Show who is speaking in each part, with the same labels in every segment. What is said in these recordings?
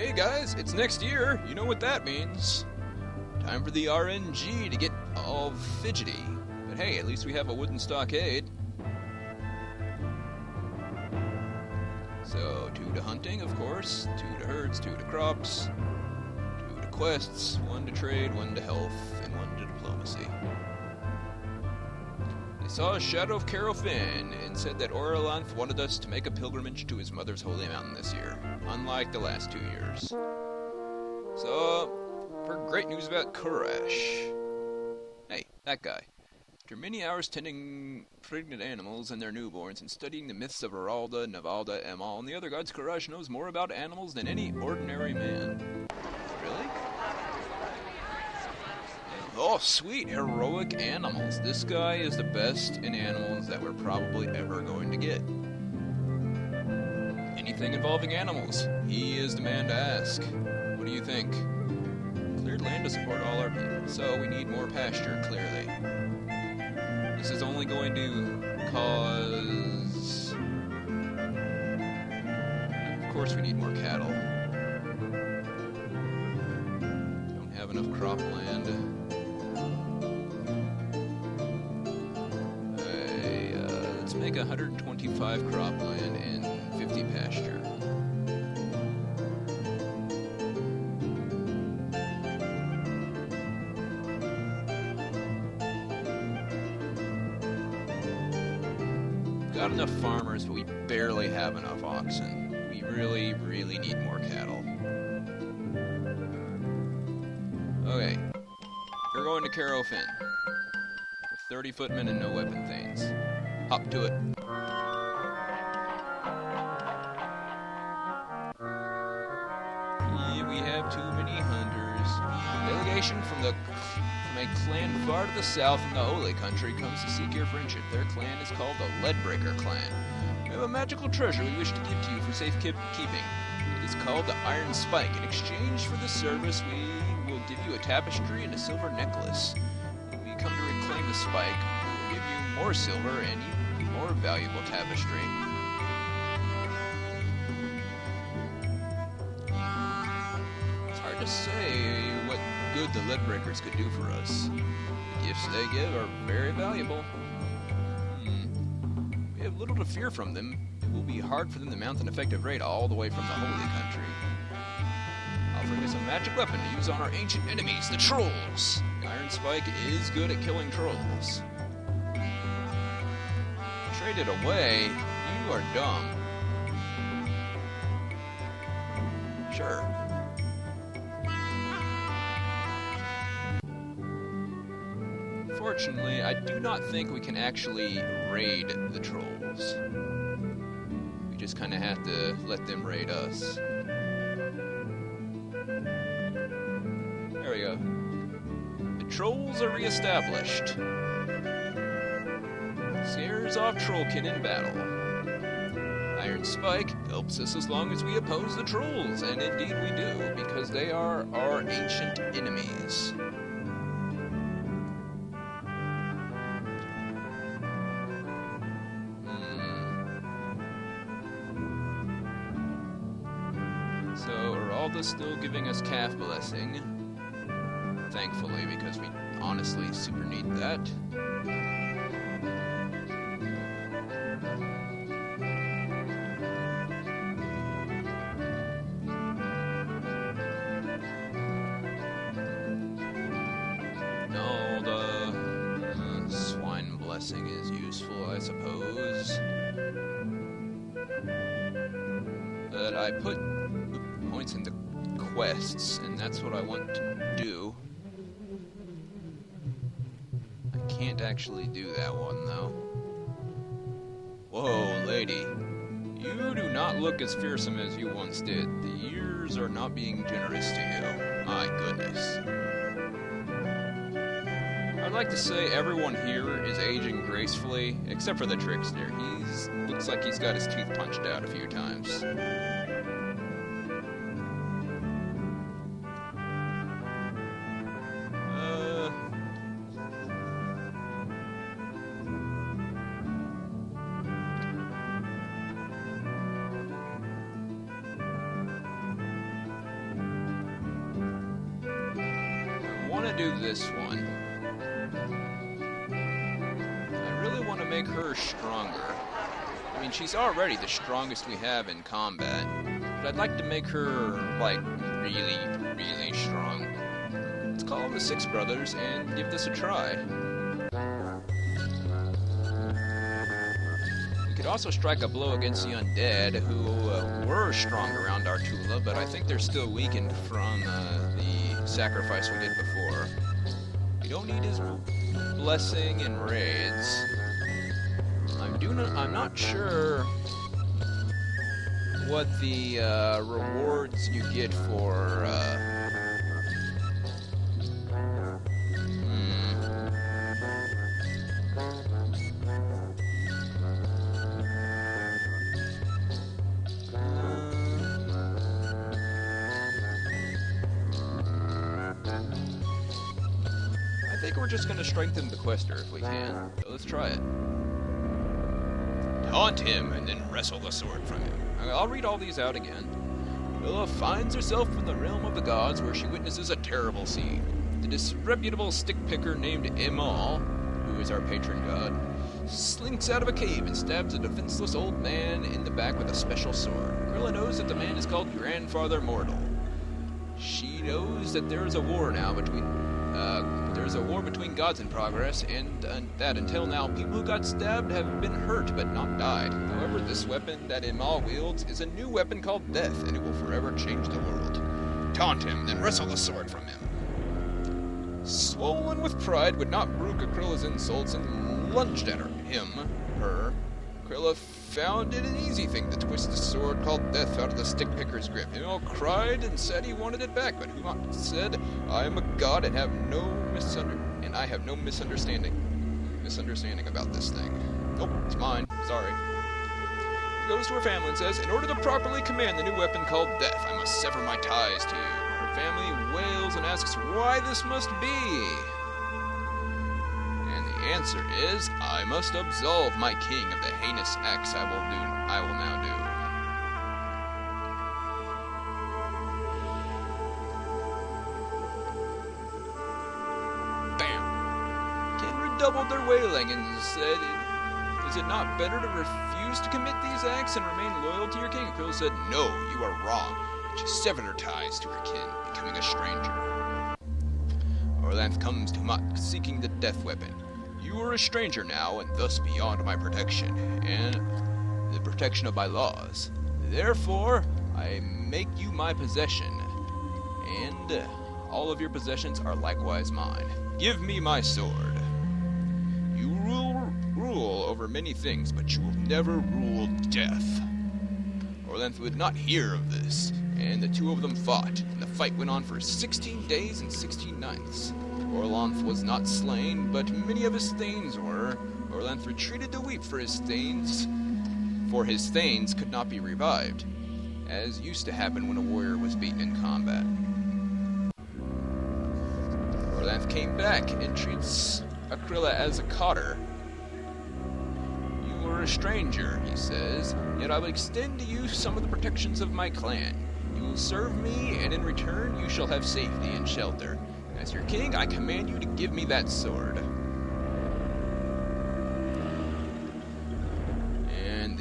Speaker 1: Hey guys, it's next year. You know what that means. Time for the RNG to get all fidgety. But hey, at least we have a wooden stockade. So, 2 to hunting, of course, 2 to herds, 2 to crops, 2 to quests, 1 to trade, 1 to health, and 1 to diplomacy. They saw a shadow of Carofin and said that Oralanth wanted us to make a pilgrimage to his mother's holy mountain this year, unlike the last 2 years. So, for great news about Koresh. Hey, that guy. After many hours tending pregnant animals and their newborns and studying the myths of Aralda, Navalda, Emal, and the other gods, Koresh knows more about animals than any ordinary man. Really? Oh, sweet, heroic animals. This guy is the best in animals that we're probably ever going to get. Anything involving animals, he is the man to ask. What do you think? Cleared land to support all our people, so we need more pasture, clearly. This is only going to cause... Of course we need more cattle. Don't have enough cropland. Let's make 125 cropland and 50 pasture. Got enough farmers, but we barely have enough oxen. We really, really need more cattle. Okay. You're going to Carofin. With 30 footmen and no weapon thanes. Hop to it. Yeah, we have too many hunters. Delegation from a clan far to the south in the Holy Country comes to seek your friendship. Their clan is called the Leadbreaker Clan. We have a magical treasure we wish to give to you for safekeeping. It is called the Iron Spike. In exchange for this service, we will give you a tapestry and a silver necklace. When we come to reclaim the spike, we will give you more silver and even more valuable tapestry. It's hard to say what good the Leadbreakers could do for us. The gifts they give are very valuable. We have little to fear from them. It will be hard for them to mount an effective raid all the way from the Holy Country. Offering us a magic weapon to use on our ancient enemies, the Trolls. The Iron Spike is good at killing trolls. Trade it away? You are dumb. Sure. Unfortunately, I do not think we can actually raid the trolls. We just kind of have to let them raid us. There we go. The trolls are reestablished. Scares off trollkin in battle. Iron Spike helps us as long as we oppose the trolls, and indeed we do, because they are our ancient enemies. So, Aralda's still giving us calf blessing. Thankfully, because we honestly super need that. Swine blessing is useful, I suppose. But I put points into quests, and that's what I want to do. I can't actually do that one, though. Whoa, lady. You do not look as fearsome as you once did. The years are not being generous to you. My goodness. I'd like to say everyone here is aging gracefully, except for the trickster. Looks like he's got his teeth punched out a few times. do this one. I really want to make her stronger. I mean, she's already the strongest we have in combat, but I'd like to make her, like, really, really strong. Let's call them the Six Brothers and give this a try. We could also strike a blow against the undead, who were strong around Artula, but I think they're still weakened from the sacrifice we did before. We don't need his blessing and raids. I'm not sure what the rewards you get for I think we're just going to strengthen the quester if we can. So let's try it. Taunt him and then wrestle the sword from him. I'll read all these out again. Willa finds herself in the realm of the gods where she witnesses a terrible scene. The disreputable stick-picker named Emal, who is our patron god, slinks out of a cave and stabs a defenseless old man in the back with a special sword. Willa knows that the man is called Grandfather Mortal. She knows that there is a war now between gods in progress, and that until now, people who got stabbed have been hurt but not died. However, this weapon that Emal wields is a new weapon called Death, and it will forever change the world. Taunt him, then wrestle the sword from him. Swollen with pride, would not brook Akrilla's insults and lunged at her. Akrilla found it an easy thing to twist the sword called Death out of the stick-picker's grip. Emal cried and said he wanted it back, but Humont said, I am a god and have no misunderstanding about this thing. Nope, it's mine. Sorry. He goes to her family and says, in order to properly command the new weapon called Death, I must sever my ties to you. Her family wails and asks why this must be. And the answer is, I must absolve my king of the heinous acts I will now do. Doubled their wailing and said, is it not better to refuse to commit these acts and remain loyal to your king? Akrilla said, no, you are wrong. And she severed her ties to her kin, becoming a stranger. Orlanth comes to Mott, seeking the death weapon. You are a stranger now, and thus beyond my protection, and the protection of my laws. Therefore, I make you my possession, and all of your possessions are likewise mine. Give me my sword. You rule over many things, but you will never rule death. Orlanth would not hear of this, and the two of them fought, and the fight went on for 16 days and 16 nights. Orlanth was not slain, but many of his thanes were. Orlanth retreated to weep for his thanes could not be revived, as used to happen when a warrior was beaten in combat. Orlanth came back and treats Akrilla as a cotter. You are a stranger, he says, yet I will extend to you some of the protections of my clan. You will serve me, and in return you shall have safety and shelter. As your king, I command you to give me that sword. And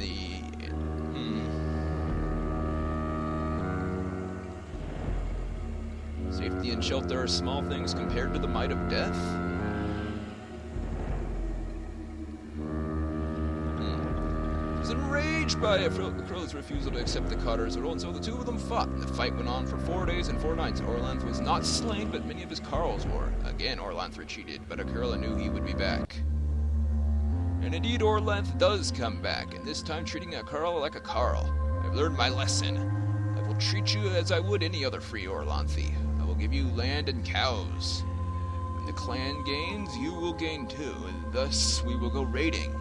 Speaker 1: safety and shelter are small things compared to the might of death. Enraged by Akrilla's refusal to accept the Cotter's role, and so the two of them fought, and the fight went on for 4 days and 4 nights. Orlanth was not slain, but many of his carls were. Again, Orlanth retreated, but Akrilla knew he would be back. And indeed, Orlanth does come back, and this time treating a carl like a carl. I've learned my lesson. I will treat you as I would any other free Orlanthi. I will give you land and cows. When the clan gains, you will gain too, and thus we will go raiding.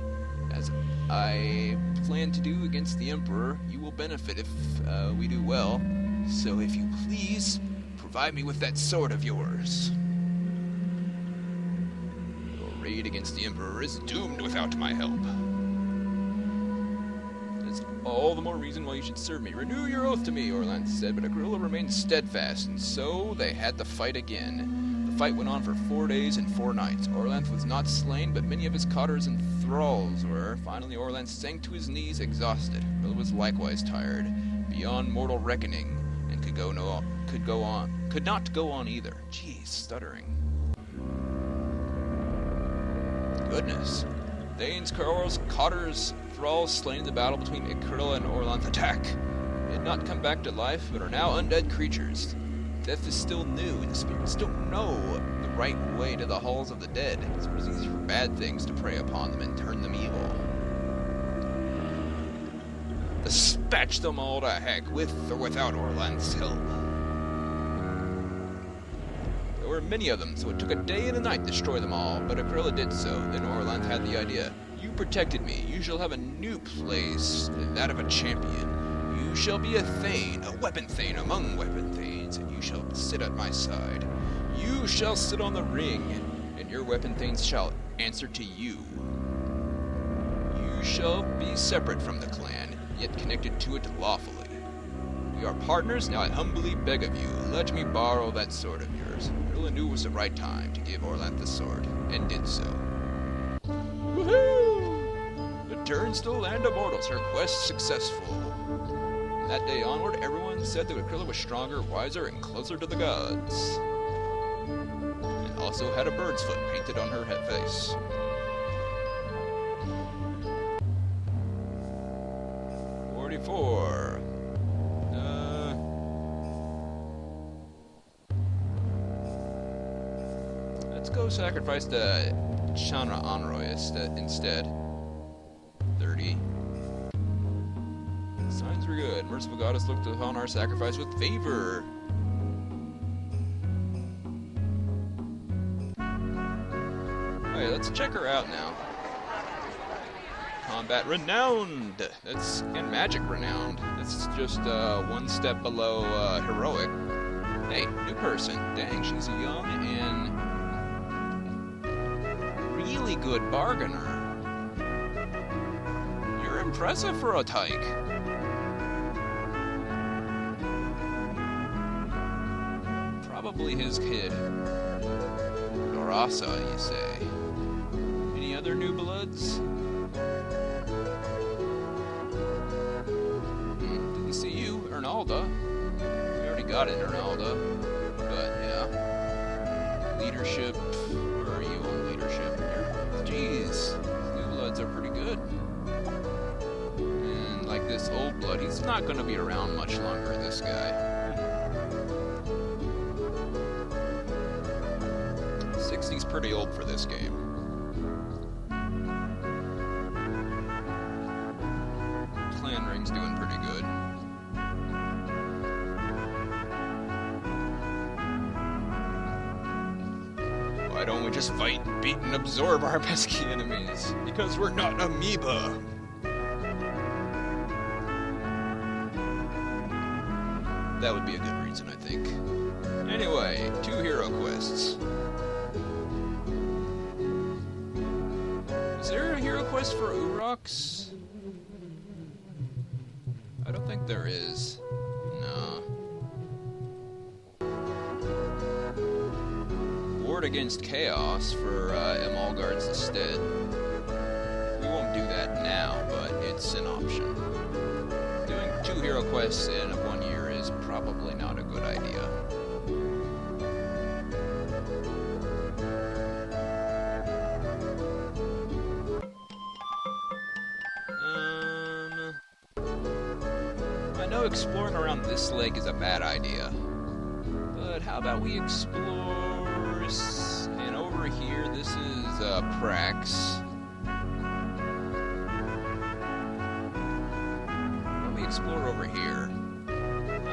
Speaker 1: As I plan to do against the Emperor, you will benefit if we do well. So if you please, provide me with that sword of yours. Your raid against the Emperor is doomed without my help. That's all the more reason why you should serve me. Renew your oath to me, Orlanth said, but Akrilla remained steadfast, and so they had to fight again. The fight went on for 4 days and 4 nights. Orlanth was not slain, but many of his cotters and thralls were. Finally, Orlanth sank to his knees, exhausted. Rilla was likewise tired, beyond mortal reckoning, and could not go on either. Jeez, stuttering. Goodness. Thanes, Carls, cotters, thralls slain in the battle between Ikrilla and Orlanth attack. They had not come back to life, but are now undead creatures. Death is still new, and the spirits don't know the right way to the halls of the dead. It's easy for bad things to prey upon them and turn them evil. Dispatch them all to heck, with or without Orlanth's help. There were many of them, so it took a day and a night to destroy them all, but Ikrilla did so. Then Orlanth had the idea. You protected me. You shall have a new place, that of a champion. You shall be a Thane, a weapon Thane among weapon Thanes, and you shall sit at my side. You shall sit on the ring, and your weapon Thanes shall answer to you. You shall be separate from the clan, yet connected to it lawfully. We are partners, now I humbly beg of you, let me borrow that sword of yours. Rilla knew it was the right time to give Orlanth the sword, and did so. Woohoo! Returns to the land of mortals, her quest successful. From that day onward, everyone said that Ikrilla was stronger, wiser, and closer to the gods. And also had a bird's foot painted on her head face. Let's go sacrifice the Chanra Onroy instead. 30. Signs were good. Merciful Goddess looked upon our sacrifice with favor. Okay, let's check her out now. Combat renowned. And magic renowned. That's just one step below heroic. Hey, new person. Dang, she's a young and really good bargainer. You're impressive for a tyke. Probably his kid. Dorasa, you say. Any other new bloods? Didn't see you, Ernalda. We already got it, Ernalda. But, yeah. Leadership. Where are you on leadership? Jeez. New bloods are pretty good. And like this old blood, he's not going to be around much longer, this guy. 60's pretty old for this game. Clan Ring's doing pretty good. Why don't we just fight, beat, and absorb our pesky enemies? Because we're not amoeba! That would be a good reason, I think. Anyway, 2 hero quests. Is there a hero quest for Urox? I don't think there is. No. Ward against Chaos for Emalgard's instead. We won't do that now, but it's an option. Doing 2 hero quests in 1 year is probably not a good idea. I know exploring around this lake is a bad idea, but how about we explore, and over here, this is Prax. Let me explore over here.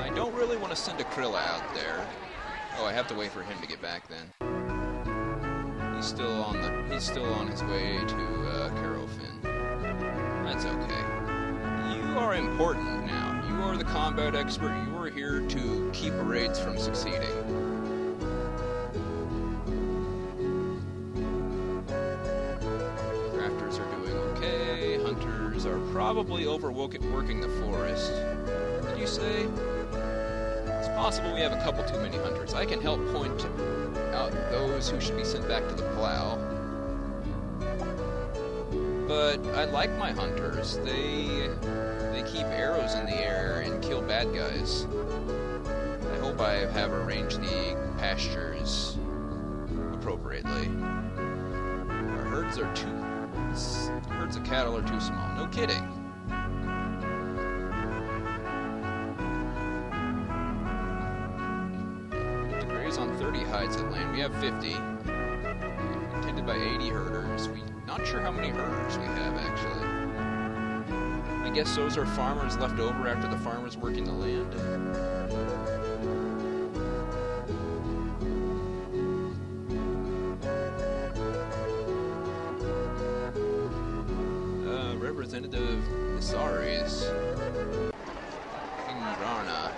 Speaker 1: I don't really want to send Ikrilla out there. Oh, I have to wait for him to get back then. He's still on his way to Carolfin. That's okay. You are important now. You are the combat expert. You are here to keep raids from succeeding. Crafters are doing okay. Hunters are probably overworking the forest. Did you say? It's possible we have a couple too many hunters. I can help point out those who should be sent back to the plow. But I like my hunters. They keep arrows in the air and kill bad guys. I hope I have arranged the pastures appropriately. Our herds of cattle are too small. No kidding. To graze on 30 hides of land, we have 50. Tended by 80 herders. We're not sure how many herders we have, actually. I guess those are farmers left over after the farmers working the land. Representative Isaris. Ingrana.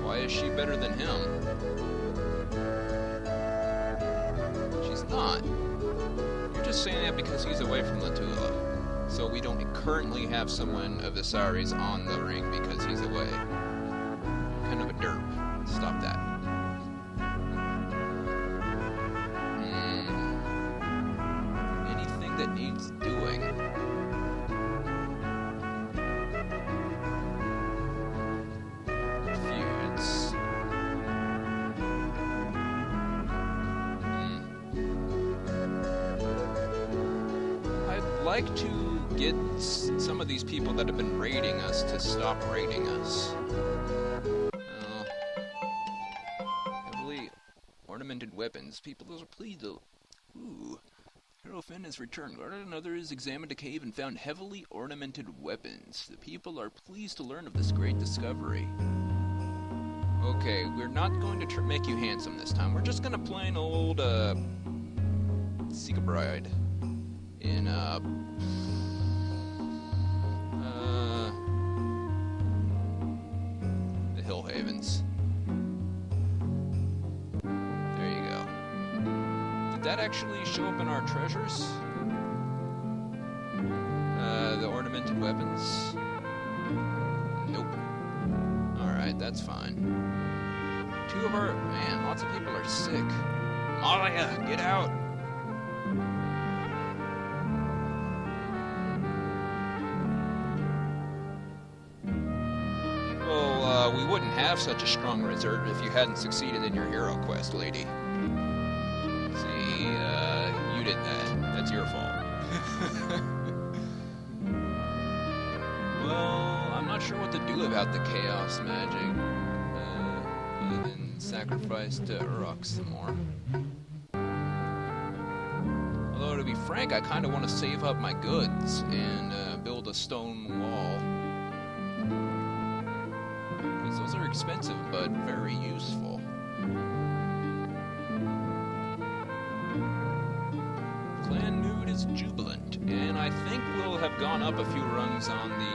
Speaker 1: Why is she better than him? She's not. You're just saying that because he's away from Latula. So we don't currently have someone of Isaris on the ring because he's away. Kind of a derp. Stop that. Anything that needs doing. Feuds. I'd like to get some of these people that have been raiding us to stop raiding us. Heavily ornamented weapons. People are pleased to... Ooh. Hero Finn has returned. Guarded and others examined a cave and found heavily ornamented weapons. The people are pleased to learn of this great discovery. Okay, we're not going to make you handsome this time. We're just gonna play an old, Seek a Bride. In, the Hill Havens. There you go. Did that actually show up in our treasures? The ornamented weapons? Nope. Alright, that's fine. Two of our... Man, lots of people are sick. Malia, get out! We wouldn't have such a strong reserve if you hadn't succeeded in your hero quest, lady. See, you did that. That's your fault. Well, I'm not sure what to do about the chaos magic, other than sacrifice to Uruk some more. Although, to be frank, I kind of want to save up my goods and build a stone wall. Those are expensive, but very useful. Clan mood is jubilant, and I think we'll have gone up a few rungs on the,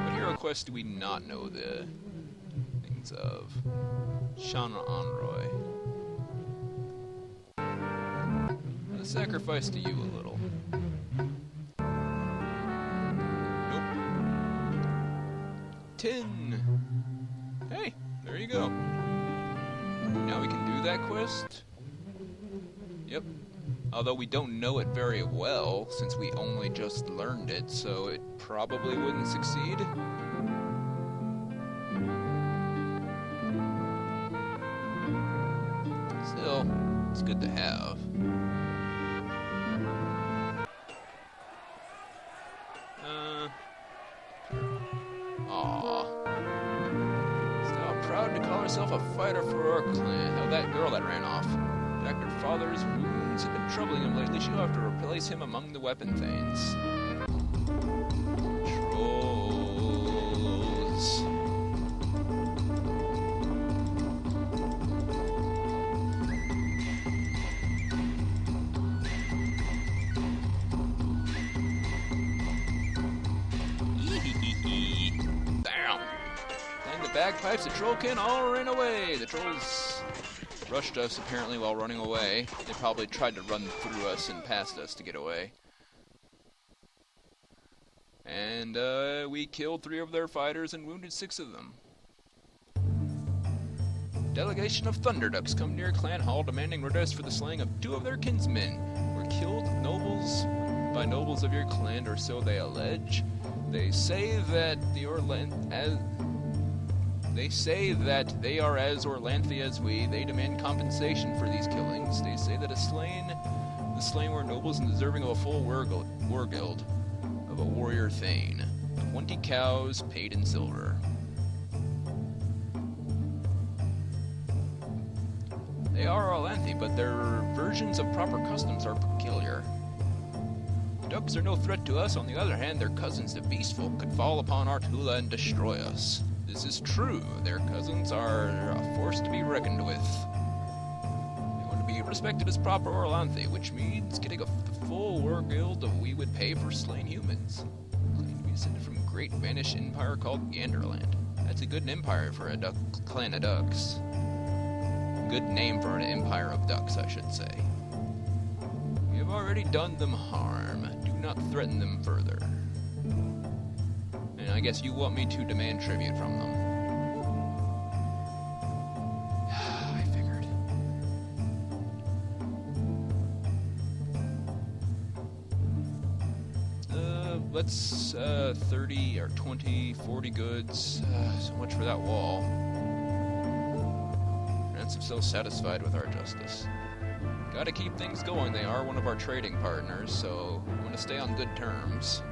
Speaker 1: What hero quest do we not know the things of? Shauna Onroy. I'll sacrifice to you a little. 10. Hey, there you go. Now we can do that quest. Yep. Although we don't know it very well, since we only just learned it, so it probably wouldn't succeed. Still, it's good to have. Herself a fighter for our clan. Oh, that girl that ran off. Jack, her father's wounds have been troubling him lately. She'll have to replace him among the weapon thanes. Trolls. Bagpipes, the troll kin all ran away. The trolls rushed us apparently while running away. They probably tried to run through us and past us to get away. And we killed 3 of their fighters and wounded 6 of them. Delegation of Thunderducks come near Clan Hall demanding redress for the slaying of 2 of their kinsmen. Were killed by nobles of your clan, or so they allege. They say that they are as Orlanthe as we. They demand compensation for these killings. They say that the slain were nobles and deserving of a full war guild of a warrior thane. 20 cows paid in silver. They are Orlanthe, but their versions of proper customs are peculiar. Ducks are no threat to us. On the other hand, their cousins, the Beastfolk, could fall upon Artula and destroy us. This is true. Their cousins are a force to be reckoned with. They want to be respected as proper Orlanthe, which means getting the full war guild we would pay for slain humans. Claim to be descended from a great vanished empire called Ganderland. That's a good empire for a clan of ducks. Good name for an empire of ducks, I should say. We have already done them harm. Do not threaten them further. And I guess you want me to demand tribute from them. I figured. Let's 30 or 20, 40 goods. So much for that wall. I'm so satisfied with our justice. Gotta keep things going. They are one of our trading partners, so we want to stay on good terms.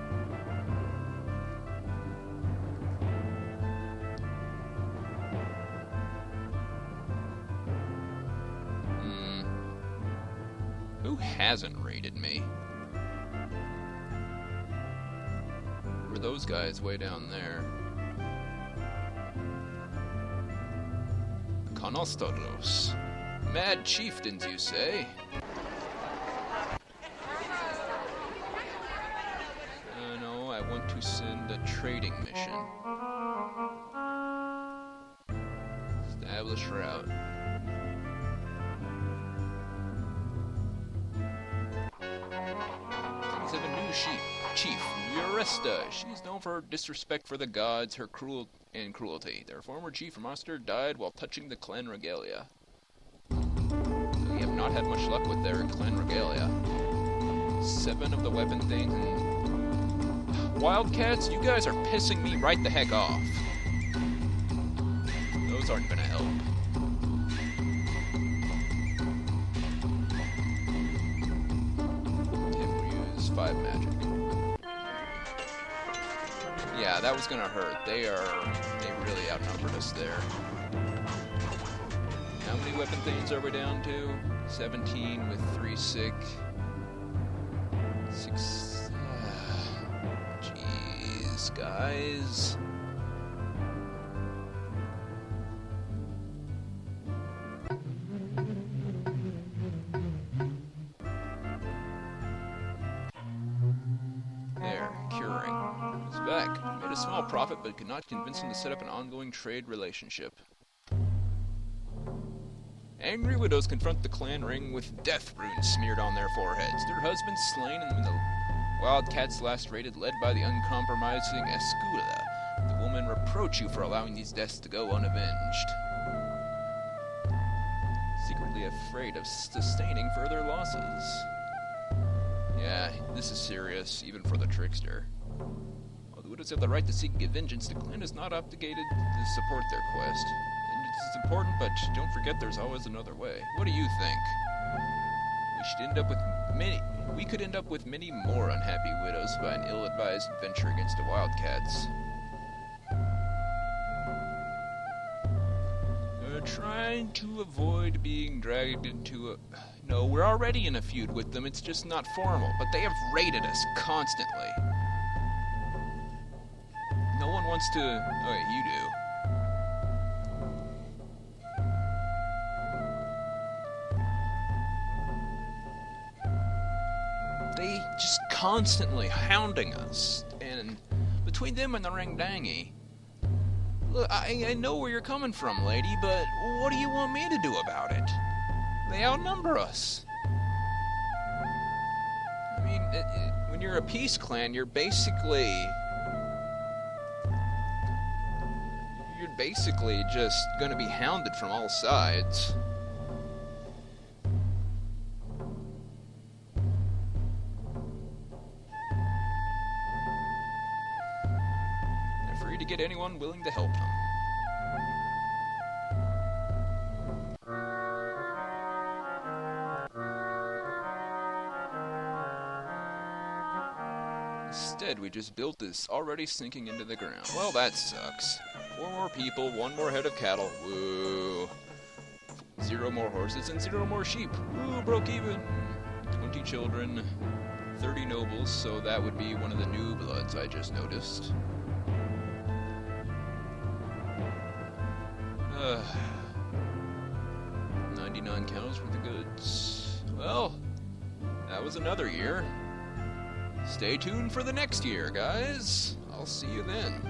Speaker 1: Who hasn't raided me? Were those guys way down there? Conostoros. Mad chieftains, you say? No, I want to send a trading mission. Establish route. Things have a new chief, Uresta. She's known for her disrespect for the gods, her cruelty. Their former chief monster died while touching the clan regalia. We have not had much luck with their clan regalia. 7 of the weapon things and... Wildcats, you guys are pissing me right the heck off. Those aren't gonna help. Use 5 magic. Yeah, that was gonna hurt. They really outnumbered us there. How many weapon things are we down to? 17 with 3 sick. 6. Jeez, guys. A small profit, but could not convince him to set up an ongoing trade relationship. Angry widows confront the clan ring with death runes smeared on their foreheads. Their husbands slain and when the wildcats last raided, led by the uncompromising Escuda. The woman reproach you for allowing these deaths to go unavenged. Secretly afraid of sustaining further losses. Yeah, this is serious, even for the trickster. The widows have the right to seek vengeance. The clan is not obligated to support their quest. It's important, but don't forget there's always another way. What do you think? We could end up with many more unhappy widows by an ill-advised venture against the wildcats. We're trying to avoid being dragged into a... No, we're already in a feud with them. It's just not formal, but they have raided us constantly. No one wants to... Oh, you do. They just constantly hounding us. And between them and the Rangdangi, Look, I know where you're coming from, lady, but what do you want me to do about it? They outnumber us. I mean, when you're a peace clan, you're basically just gonna be hounded from all sides. They're free to get anyone willing to help them. Instead, we just built this already sinking into the ground. Well, that sucks. 4 more people, 1 more head of cattle. Woo. 0 more horses and 0 more sheep. Woo, broke even. 20 children, 30 nobles, so that would be one of the new bloods I just noticed. 99 cows for the goods. Well, that was another year. Stay tuned for the next year, guys. I'll see you then.